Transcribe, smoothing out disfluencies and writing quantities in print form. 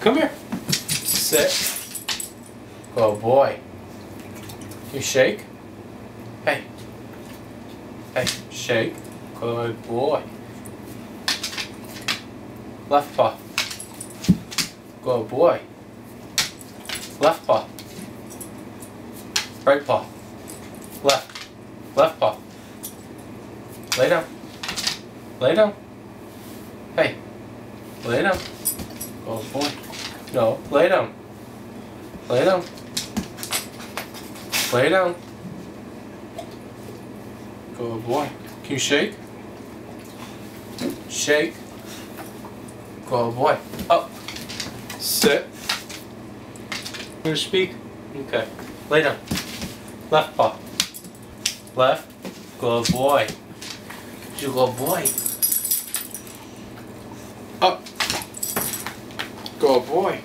Come here. Sit. Good boy. You shake. Hey. Hey, shake. Good boy. Left paw. Good boy. Left paw. Right paw. Left. Left paw. Lay down. Lay down. Hey. Lay down. Good boy. No, lay down. Lay down. Lay down. Good boy. Can you shake? Shake. Good boy. Up. Sit. You gonna speak? Okay. Lay down. Left paw. Left. Good boy. You good boy. Up. Good boy.